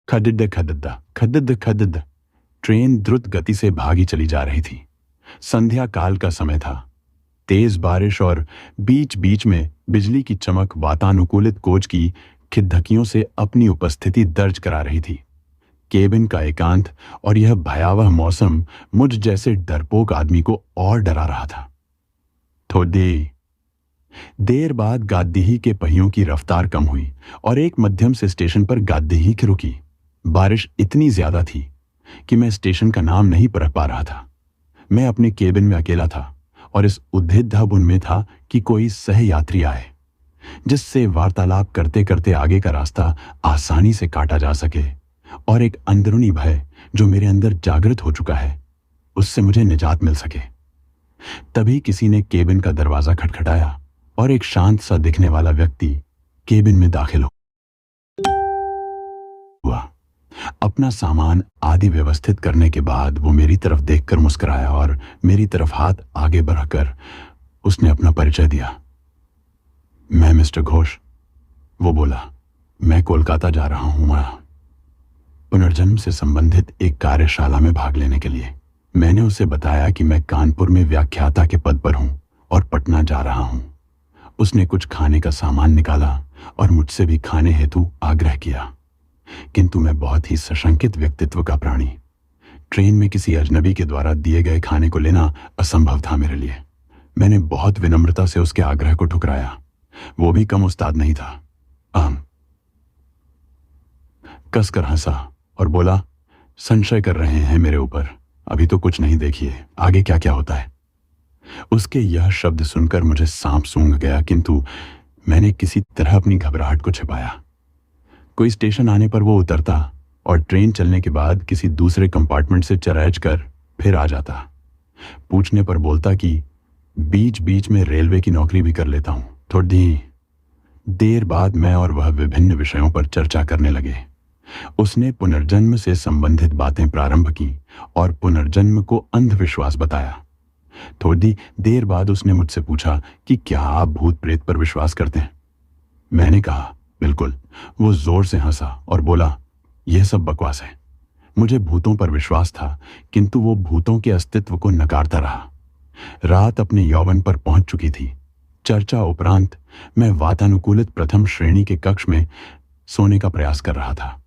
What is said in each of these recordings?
खदद खदद खदद खदद। Train द्रुत गति से भागी चली जा रही थी। संध्या काल का समय था। तेज बारिश और बीच बीच में बिजली की चमक वातानुकूलित कोच की खिदधकियों से अपनी उपस्थिति दर्ज करा रही थी। केबिन का एकांत और यह भयावह मौसम मुझ जैसे डरपोक आदमी को और डरा रहा था। थोड़ी देर बाद गाद्दीही के पहियों की रफ्तार कम हुई और एक मध्यम से स्टेशन पर गाद्दीही रुकी। बारिश इतनी ज्यादा थी कि मैं स्टेशन का नाम नहीं पढ़ पा रहा था। मैं अपने केबिन में अकेला था और इस उद्विग्न में था कि कोई सहयात्री आए जिससे वार्तालाप करते करते आगे का रास्ता आसानी से काटा जा सके और एक अंदरूनी भय जो मेरे अंदर जागृत हो चुका है उससे मुझे निजात मिल सके। तभी किसी ने केबिन का दरवाजा खटखटाया और एक शांत सा दिखने वाला व्यक्ति केबिन में दाखिल हुआ। अपना सामान आदि व्यवस्थित करने के बाद वो मेरी तरफ देखकर मुस्कुराया और मेरी तरफ हाथ आगे बढ़ाकर उसने अपना परिचय दिया। मैं मिस्टर घोष। वो बोला, मैं कोलकाता जा रहा हूं पुनर्जन्म से संबंधित एक कार्यशाला में भाग लेने के लिए। मैंने उसे बताया कि मैं कानपुर में व्याख्याता के पद पर हूं और पटना जा रहा हूं। उसने कुछ खाने का सामान निकाला और मुझसे भी खाने हेतु आग्रह किया, किंतु मैं बहुत ही सशंकित व्यक्तित्व का प्राणी। ट्रेन में किसी अजनबी के द्वारा दिए गए खाने को लेना असंभव था मेरे लिए। मैंने बहुत विनम्रता से उसके आग्रह को ठुकराया। वो भी कम उस्ताद नहीं था। कसकर हंसा और बोला, संशय कर रहे हैं मेरे ऊपर, अभी तो कुछ नहीं, देखिए आगे क्या क्या होता है। उसके यह शब्द सुनकर मुझे सांप सूंघ गया, किंतु मैंने किसी तरह अपनी घबराहट को छिपाया। कोई स्टेशन आने पर वो उतरता और ट्रेन चलने के बाद किसी दूसरे कंपार्टमेंट से चरैज कर फिर आ जाता। पूछने पर बोलता कि बीच बीच में रेलवे की नौकरी भी कर लेता हूं। थोड़ी देर बाद मैं और वह विभिन्न विषयों पर चर्चा करने लगे। उसने पुनर्जन्म से संबंधित बातें प्रारंभ की और पुनर्जन्म को अंधविश्वास बताया। थोड़ी देर बाद उसने मुझसे पूछा कि क्या आप भूत प्रेत पर विश्वास करते हैं। मैंने कहा, बिल्कुल। वो जोर से हंसा और बोला, यह सब बकवास है। मुझे भूतों पर विश्वास था, किंतु वो भूतों के अस्तित्व को नकारता रहा। रात अपने यौवन पर पहुंच चुकी थी। चर्चा उपरांत मैं वातानुकूलित प्रथम श्रेणी के कक्ष में सोने का प्रयास कर रहा था।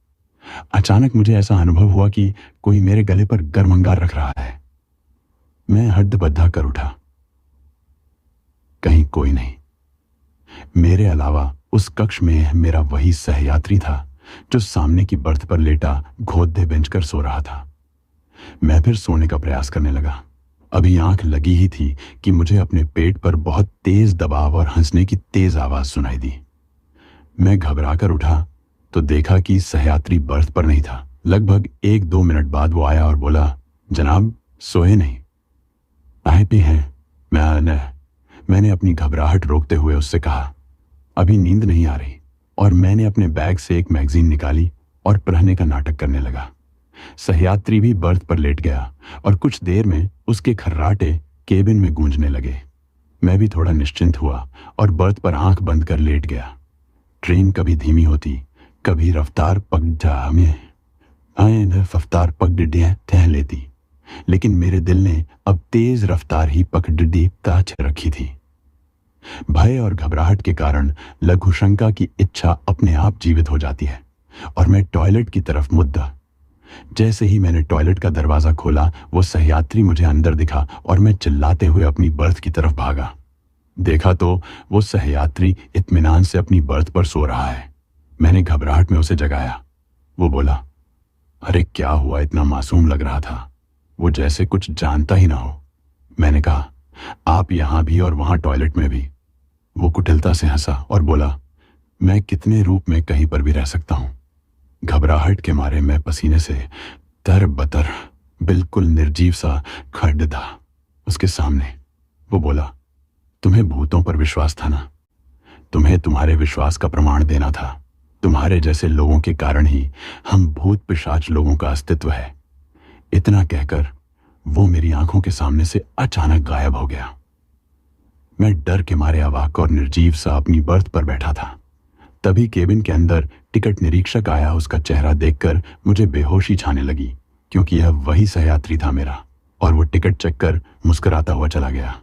अचानक मुझे ऐसा अनुभव हुआ कि कोई मेरे गले पर गर्म अंगार रख रहा है। मैं हड्डबड्डा कर उठा। कहीं कोई नहीं। मेरे अलावा उस कक्ष में मेरा वही सहयात्री था जो सामने की बर्थ पर लेटा घोंदे बेंच कर सो रहा था। मैं फिर सोने का प्रयास करने लगा। अभी आंख लगी ही थी कि मुझे अपने पेट पर बहुत तेज दबाव और हंसने की तेज आवाज सुनाई दी। मैं घबराकर उठा तो देखा कि सहयात्री बर्थ पर नहीं था। लगभग 1-2 मिनट बाद वो आया और बोला, जनाब सोए नहीं? आए भी हैं। मैंने अपनी घबराहट रोकते हुए उससे कहा, अभी नींद नहीं आ रही, और मैंने अपने बैग से एक मैगजीन निकाली और पढ़ने का नाटक करने लगा। सहयात्री भी बर्थ पर लेट गया और कुछ देर में उसके खर्राटे केबिन में गूंजने लगे। मैं भी थोड़ा निश्चिंत हुआ और बर्थ पर आंख बंद कर लेट गया। ट्रेन कभी धीमी होती, कभी रफ्तार पकड़ तह लेती, लेकिन मेरे दिल ने अब तेज रफ्तार ही पकड़ रखी थी। भय और घबराहट के कारण लघुशंका की इच्छा अपने आप जीवित हो जाती है और मैं टॉयलेट की तरफ मुद्दा। जैसे ही मैंने टॉयलेट का दरवाजा खोला, वो सहयात्री मुझे अंदर दिखा और मैं चिल्लाते हुए अपनी बर्थ की तरफ भागा। देखा तो वो सहयात्री इत्मीनान से अपनी बर्थ पर सो रहा है। मैंने घबराहट में उसे जगाया। वो बोला, अरे क्या हुआ? इतना मासूम लग रहा था, वो जैसे कुछ जानता ही ना हो। मैंने कहा, आप यहां भी और वहां टॉयलेट में भी। वो कुटिलता से हंसा और बोला, मैं कितने रूप में कहीं पर भी रह सकता हूं। घबराहट के मारे मैं पसीने से तरबतर बिल्कुल निर्जीव सा खड़ा था उसके सामने। वो बोला, तुम्हें भूतों पर विश्वास था ना? तुम्हें तुम्हारे विश्वास का प्रमाण देना था। तुम्हारे जैसे लोगों के कारण ही हम भूत पिशाच लोगों का अस्तित्व है। इतना कहकर वो मेरी आंखों के सामने से अचानक गायब हो गया। मैं डर के मारे अवाक और निर्जीव सा अपनी बर्थ पर बैठा था। तभी केबिन के अंदर टिकट निरीक्षक आया। उसका चेहरा देखकर मुझे बेहोशी छाने लगी, क्योंकि यह वही सहयात्री था मेरा, और वो टिकट चेक कर मुस्कुराता हुआ चला गया।